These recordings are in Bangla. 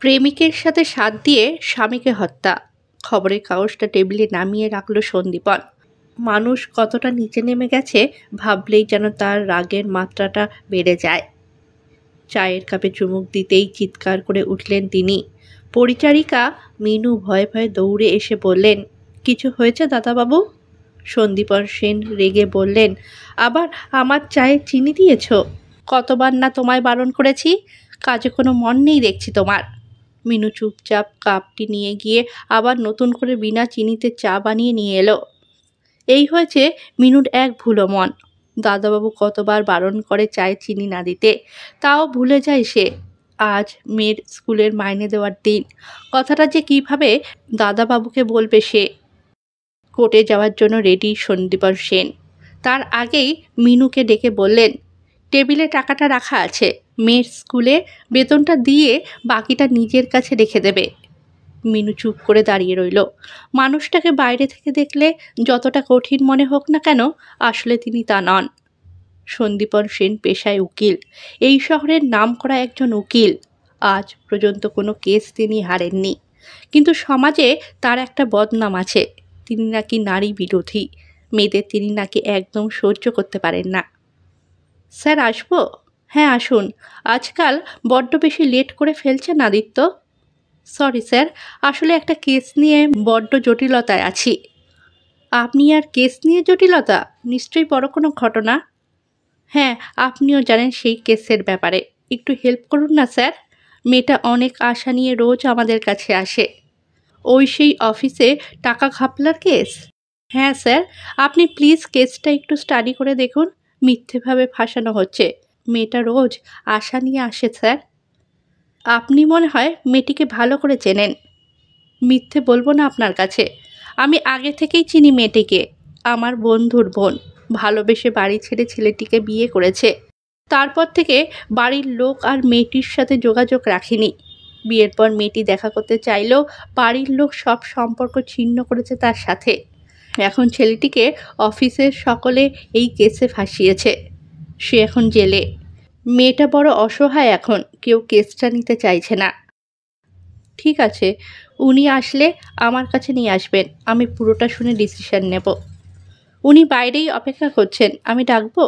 প্রেমিকের সাথে সাথ দিয়ে স্বামীকে হত্যা। খবরের কাগজটা টেবিলে নামিয়ে রাখল সন্দীপন। মানুষ কতটা নিচে নেমে গেছে ভাবলেই যেন তার রাগের মাত্রাটা বেড়ে যায়। চায়ের কাপে চুমুক দিতেই চিৎকার করে উঠলেন তিনি। পরিচারিকা মিনু ভয়ে ভয়ে দৌড়ে এসে বললেন, কিছু হয়েছে দাদাবাবু? সন্দীপন সেন রেগে বললেন, আবার আমার চায়ে চিনি দিয়েছ? কতবার না তোমায় বারণ করেছি, কাজে কোনো মন নেই দেখছি তোমার। মিনু চুপচাপ কাপটি নিয়ে গিয়ে আবার নতুন করে বিনা চিনিতে চা বানিয়ে নিয়ে এলো। এই হয়েছে মিনুর এক ভুলো মন। দাদাবাবু কতবার বারণ করে চায়ে চিনি না দিতে, তাও ভুলে যায় সে। আজ মেয়ের স্কুলের মাইনে দেওয়ার দিন, কথাটা যে কিভাবে দাদাবাবুকে বলবে সে। কোর্টে যাওয়ার জন্য রেডি সন্দীপন সেন। তার আগেই মিনুকে ডেকে বললেন, টেবিলে টাকাটা রাখা আছে, মেয়ের স্কুলে বেতনটা দিয়ে বাকিটা নিজের কাছে রেখে দেবে। মিনু চুপ করে দাঁড়িয়ে রইল। মানুষটাকে বাইরে থেকে দেখলে যতটা কঠিন মনে হোক না কেন, আসলে তিনি তা নন। সন্দীপন সেন পেশায় উকিল, এই শহরের নামকরা একজন উকিল। আজ পর্যন্ত কোনো কেস তিনি হারেননি, কিন্তু সমাজে তার একটা বদনাম আছে। তিনি নাকি নারী বিরোধী, মেয়েদের তিনি নাকি একদম সহ্য করতে পারেন না। স্যার আসবো? হ্যাঁ আসুন, আজকাল বড্ড বেশি লেট করে ফেলছেন আদিত্য। সরি স্যার, আসলে একটা কেস নিয়ে বড্ড জটিলতায় আছি। আপনি আর কেস নিয়ে জটিলতা? নিশ্চয়ই বড় কোনো ঘটনা। হ্যাঁ, আপনিও জানেন সেই কেসের ব্যাপারে। একটু হেল্প করুন না স্যার। মেয়েটা অনেক আশা নিয়ে রোজ আমাদের কাছে আসে। ওই সেই অফিসে টাকা ঘাপলার কেস? হ্যাঁ স্যার, আপনি প্লিজ কেসটা একটু স্টাডি করে দেখুন। মিথ্যেভাবে ফাঁসানো হচ্ছে। মেয়েটা রোজ আশা নিয়ে আসে স্যার। আপনি মনে হয় মেয়েটিকে ভালো করে চেনেন। মিথ্যে বলবো না আপনার কাছে, আমি আগে থেকেই চিনি মেয়েটিকে। আমার বন্ধুর বোন ভালোবেসে বাড়ি ছেড়ে ছেলেটিকে বিয়ে করেছে। তারপর থেকে বাড়ির লোক আর মেয়েটির সাথে যোগাযোগ রাখেনি। বিয়ের পর মেয়েটি দেখা করতে চাইলেও বাড়ির লোক সব সম্পর্ক ছিন্ন করেছে তার সাথে। এখন ছেলেটিকে অফিসের সকলে এই কেসে ফাঁসিয়েছে। সে এখন জেলে। মেয়েটা বড় অসহায় এখন, কেউ কেসটা নিতে চাইছে না। ঠিক আছে, উনি আসলে আমার কাছে নিয়ে আসবেন, আমি পুরোটা শুনে ডিসিশন নেব। উনি বাইরেই অপেক্ষা করছেন, আমি ডাকবো?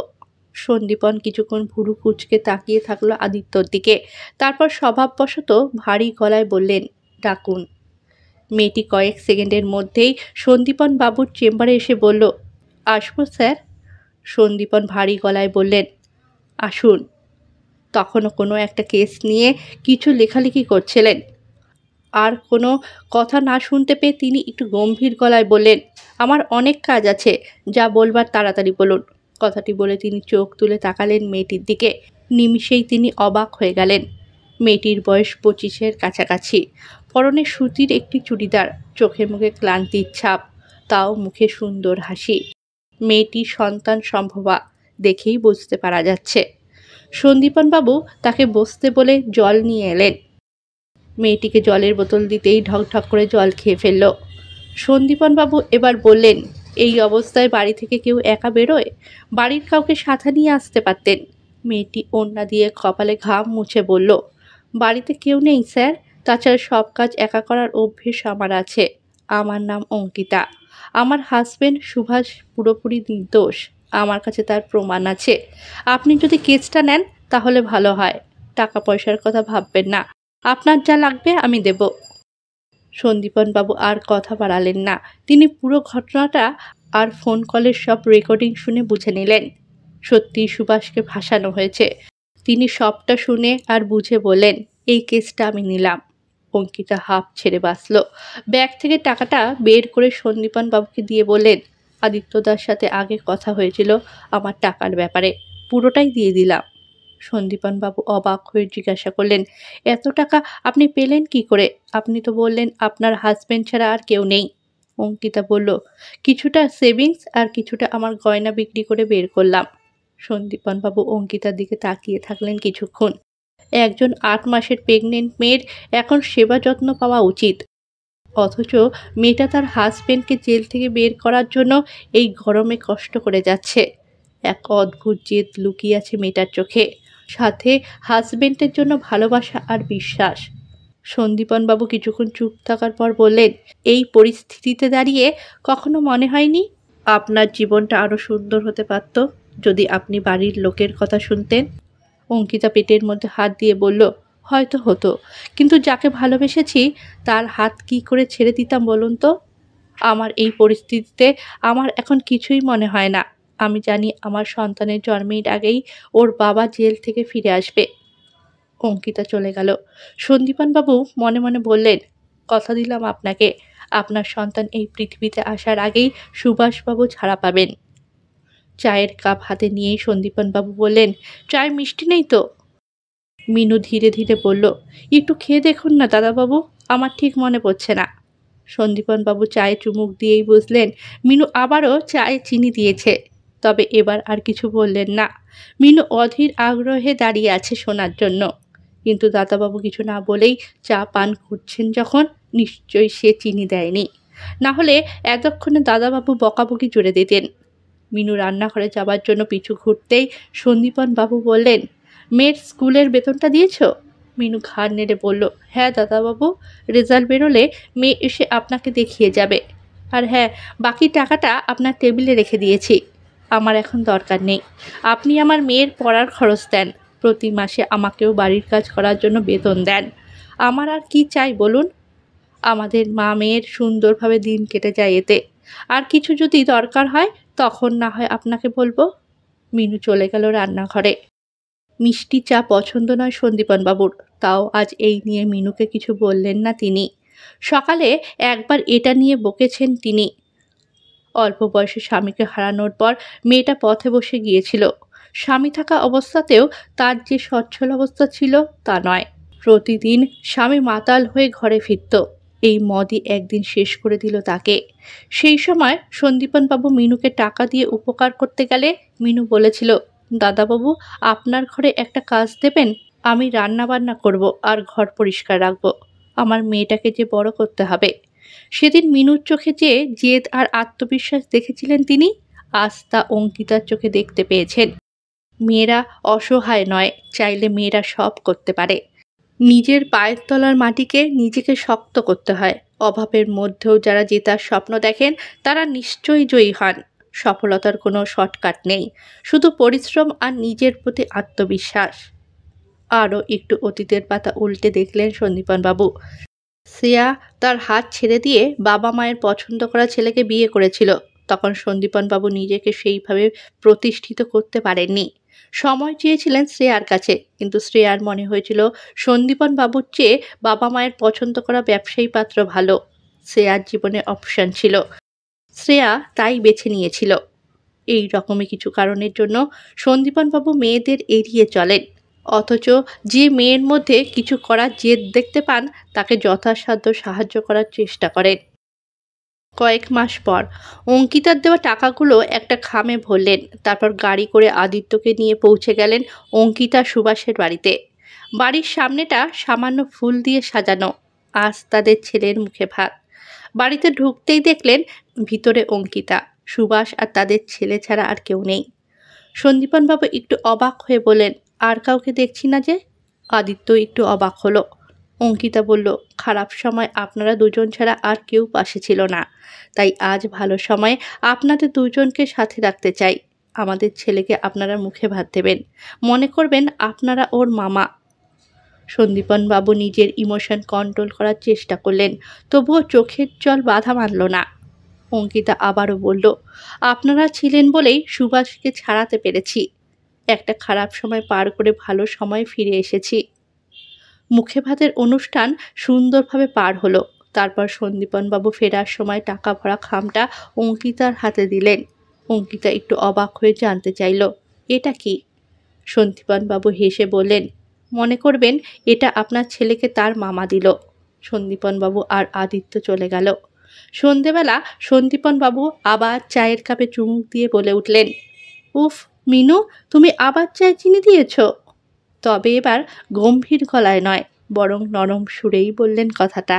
সন্দীপন কিছুক্ষণ ভুরু কুঁচকে তাকিয়ে থাকলো আদিত্যর দিকে, তারপর স্বভাববশত ভারী গলায় বললেন, ডাকুন। মেয়েটি কয়েক সেকেন্ডের মধ্যেই সন্দীপন বাবুর চেম্বারে এসে বলল, আসবো স্যার? সন্দীপন ভারী গলায় বললেন, আসুন। তখনও কোনো একটা কেস নিয়ে কিছু লেখালেখি করছিলেন। আর কোনো কথা না শুনতে পেয়ে তিনি একটু গম্ভীর গলায় বললেন, আমার অনেক কাজ আছে, যা বলবার তাড়াতাড়ি বলুন। কথাটি বলে তিনি চোখ তুলে তাকালেন মেয়েটির দিকে। নিমিষেই তিনি অবাক হয়ে গেলেন। মেয়েটির বয়স 25-এর কাছাকাছি। পরনে সুতির একটি চুড়িদার, চোখে মুখে ক্লান্তির ছাপ, তাও মুখে সুন্দর হাসি। মেয়েটির সন্তান সম্ভবা, দেখেই বুঝতে পারা যাচ্ছে। সন্দীপনবাবু তাকে বসতে বলে জল নিয়ে এলেন। মেয়েটিকে জলের বোতল দিতেই ঢকঢক করে জল খেয়ে ফেলল। সন্দীপনবাবু এবার বললেন, এই অবস্থায় বাড়ি থেকে কেউ একা বেরোয়? বাড়ির কাউকে সাথে নিয়ে আসতে পারতেন। মেয়েটি ওড়না দিয়ে কপালে ঘাম মুছে বলল, বাড়িতে কেউ নেই স্যার, তাছাড়া সব কাজ একা করার অভ্যেস আমার আছে। আমার নাম অঙ্কিতা। আমার হাজবেন্ড সুভাষ পুরোপুরি নির্দোষ, আমার কাছে তার প্রমাণ আছে। আপনি যদি কেসটা নেন তাহলে ভালো হয়। টাকা পয়সার কথা ভাববেন না, আপনার যা লাগবে আমি দেব। সন্দীপনবাবু আর কথা বাড়ালেন না। তিনি পুরো ঘটনাটা আর ফোন কলের সব রেকর্ডিং শুনে বুঝে নিলেন। সত্যিই সুভাষকে ফাঁসানো হয়েছে। তিনি সবটা শুনে আর বুঝে বললেন, এই কেসটা আমি নিলাম। অঙ্কিতা হাঁপ ছেড়ে বাঁচল। ব্যাগ থেকে টাকাটা বের করে সন্দীপনবাবুকে দিয়ে বললেন, আদিত্যদার সাথে আগে কথা হয়েছিল আমার টাকার ব্যাপারে, পুরোটাই দিয়ে দিলাম। সন্দীপনবাবু অবাক হয়ে জিজ্ঞাসা করলেন, এত টাকা আপনি পেলেন কি করে? আপনি তো বললেন আপনার হাজবেন্ড ছাড়া আর কেউ নেই। অঙ্কিতা বলল, কিছুটা সেভিংস আর কিছুটা আমার গয়না বিক্রি করে বের করলাম। সন্দীপনবাবু অঙ্কিতার দিকে তাকিয়ে থাকলেন কিছুক্ষণ। একজন 8 মাসের প্রেগনেন্ট মেয়ের এখন সেবা যত্ন পাওয়া উচিত, অথচ মেয়েটা তার হাজবেন্ডকে জেল থেকে বের করার জন্য এই গরমে কষ্ট করে যাচ্ছে। এক অদ্ভুত জেদ লুকিয়ে আছে মেয়েটার চোখে, সাথে হাজবেন্ডের জন্য ভালোবাসা আর বিশ্বাস। সন্দীপনবাবু কিছুক্ষণ চুপ থাকার পর বললেন, এই পরিস্থিতিতে দাঁড়িয়ে কখনো মনে হয়নি আপনার জীবনটা আরও সুন্দর হতে পারত যদি আপনি বাড়ির লোকের কথা শুনতেন? অঙ্কিতা পেটের মধ্যে হাত দিয়ে বলল, হয়তো হতো, কিন্তু যাকে ভালোবেসেছি তার হাত কি করে ছেড়ে দিতাম বলুন তো? আমার এই পরিস্থিতিতে আমার এখন কিছুই মনে হয় না। আমি জানি আমার সন্তানের জন্মের আগেই ওর বাবা জেল থেকে ফিরে আসবে। অঙ্কিতা চলে গেল। সন্দীপনবাবু মনে মনে বললেন, কথা দিলাম আপনাকে, আপনার সন্তান এই পৃথিবীতে আসার আগেই সুভাষবাবু ছাড়া পাবেন। চায়ের কাপ হাতে নিয়েই সন্দীপনবাবু বললেন, চায়ে মিষ্টি নেই তো? মিনু ধীরে ধীরে বলল, একটু খেয়ে দেখুন না দাদাবাবু, আমার ঠিক মনে পড়ছে না। সন্দীপনবাবু চায়ে চুমুক দিয়েই বুঝলেন মিনু আবারও চায়ে চিনি দিয়েছে, তবে এবার আর কিছু বললেন না। মিনু অধীর আগ্রহে দাঁড়িয়ে আছে শোনার জন্য, কিন্তু দাদাবাবু কিছু না বলেই চা পান করছেন যখন, নিশ্চয়ই সে চিনি দেয়নি, না হলে এতক্ষণে দাদাবাবু বকাবকি জুড়ে দিতেন। মিনু রান্নাঘরে যাবার জন্য পিছু ঘুরতেই সন্দীপনবাবু বললেন, মেয়ের স্কুলের বেতনটা দিয়েছ? মিনু ঘাড় নেড়ে বলল, হ্যাঁ দাদাবাবু, রেজাল্ট বেরোলে মেয়ে এসে আপনাকে দেখিয়ে যাবে। আর হ্যাঁ, বাকি টাকাটা আপনার টেবিলে রেখে দিয়েছি, আমার এখন দরকার নেই। আপনি আমার মেয়ের পড়ার খরচ দেন, প্রতি মাসে আমাকেও বাড়ির কাজ করার জন্য বেতন দেন, আমার আর কি চাই বলুন? আমাদের মা মেয়ের সুন্দরভাবে দিন কেটে যায় এতে। আর কিছু যদি দরকার হয় তখন না হয় আপনাকে বলবো। মিনু চলে গেল রান্নাঘরে। মিষ্টি চা পছন্দ নয় সন্দীপনবাবুর, তাও আজ এই নিয়ে মিনুকে কিছু বললেন না তিনি। সকালে একবার এটা নিয়ে বকেছেন তিনি। অল্প বয়সে স্বামীকে হারানোর পর মেয়েটা পথে বসে গিয়েছিল। স্বামী থাকা অবস্থাতেও তার যে সচ্ছল অবস্থা ছিল তা নয়। প্রতিদিন স্বামী মাতাল হয়ে ঘরে ফিরত, এই মদই একদিন শেষ করে দিল তাকে। সেই সময় সন্দীপনবাবু মিনুকে টাকা দিয়ে উপকার করতে গেলে মিনু বলেছিল, দাদাবাবু আপনার ঘরে একটা কাজ দেবেন, আমি রান্না বান্না করব আর ঘর পরিষ্কার রাখবো, আমার মেয়েটাকে যে বড় করতে হবে। সেদিন মিনুর চোখে যে জেদ আর আত্মবিশ্বাস দেখেছিলেন তিনি, আজ তা অঙ্কিতার চোখে দেখতে পেয়েছেন। মেয়েরা অসহায় নয়, চাইলে মেয়েরা সব করতে পারে। নিজের পায়ের তলার মাটিকে নিজেকে শক্ত করতে হয়। অভাবের মধ্যেও যারা জেতার স্বপ্ন দেখেন তারা নিশ্চয়ই জয়ী হন। সফলতার কোনো শর্টকাট নেই, শুধু পরিশ্রম আর নিজের প্রতি আত্মবিশ্বাস। আরও একটু অতীতের পাতা উল্টে দেখলেন সন্দীপনবাবু। শ্রেয়া তার হাত ছেড়ে দিয়ে বাবা মায়ের পছন্দ করা ছেলেকে বিয়ে করেছিল। তখন সন্দীপনবাবু নিজেকে সেইভাবে প্রতিষ্ঠিত করতে পারেননি। সময় চেয়েছিলেন শ্রেয়ার কাছে, কিন্তু শ্রেয়ার মনে হয়েছিল সন্দীপনবাবুর চেয়ে বাবা মায়ের পছন্দ করা ব্যবসায়ী পাত্র ভালো। শ্রেয়ার জীবনে অপশন ছিল, শ্রেয়া তাই বেছে নিয়েছিল। এই রকমই কিছু কারণের জন্য সন্দীপনবাবু মেয়েদের এড়িয়ে চলেন, অথচ যে মেয়ের মধ্যে কিছু করার জেদ দেখতে পান তাকে যথাসাধ্য সাহায্য করার চেষ্টা করেন। কয়েক মাস পর অঙ্কিতার দেওয়া টাকাগুলো একটা খামে ভরলেন, তারপর গাড়ি করে আদিত্যকে নিয়ে পৌঁছে গেলেন অঙ্কিতা সুভাষের বাড়িতে। বাড়ির সামনেটা সামান্য ফুল দিয়ে সাজানো, আজ তাদের ছেলের মুখে ভাত। বাড়িতে ঢুকতেই দেখলেন ভিতরে অঙ্কিতা, সুভাষ আর তাদের ছেলে ছাড়া আর কেউ নেই। সন্দীপনবাবু একটু অবাক হয়ে বললেন, আর কাউকে দেখছি না যে? আদিত্য একটু অবাক হলো। অঙ্কিতা বলল, খারাপ সময় আপনারা দুজন ছাড়া আর কেউ পাশে ছিল না, তাই আজ ভালো সময় আপনাদের দুজনকে সাথে রাখতে চাই। আমাদের ছেলেকে আপনারা মুখে ভাত দেবেন, মনে করবেন আপনারা ওর মামা। সন্দীপনবাবু নিজের ইমোশন কন্ট্রোল করার চেষ্টা করলেন, তবুও চোখের জল বাধা মানল না। অঙ্কিতা আবারও বলল, আপনারা ছিলেন বলেই সুভাষকে ছাড়াতে পেরেছি। একটা খারাপ সময় পার করে ভালো সময় ফিরে এসেছি। মুখে ভাতের অনুষ্ঠান সুন্দরভাবে পার হলো। তারপর সন্দীপনবাবু ফেরার সময় টাকা ভরা খামটা অঙ্কিতার হাতে দিলেন। অঙ্কিতা একটু অবাক হয়ে জানতে চাইল, এটা কি? সন্দীপনবাবু হেসে বললেন, মনে করবেন এটা আপনার ছেলেকে তার মামা দিল। সন্দীপনবাবু আর আদিত্য চলে গেল। সন্ধেবেলা সন্দীপনবাবু আবার চায়ের কাপে চুমুক দিয়ে বলে উঠলেন, উফ মিনু, তুমি আবার চায়ে চিনি দিয়েছ? তবে এবার গম্ভীর গলায় নয়, বরং নরম সুরেই বললেন কথাটা।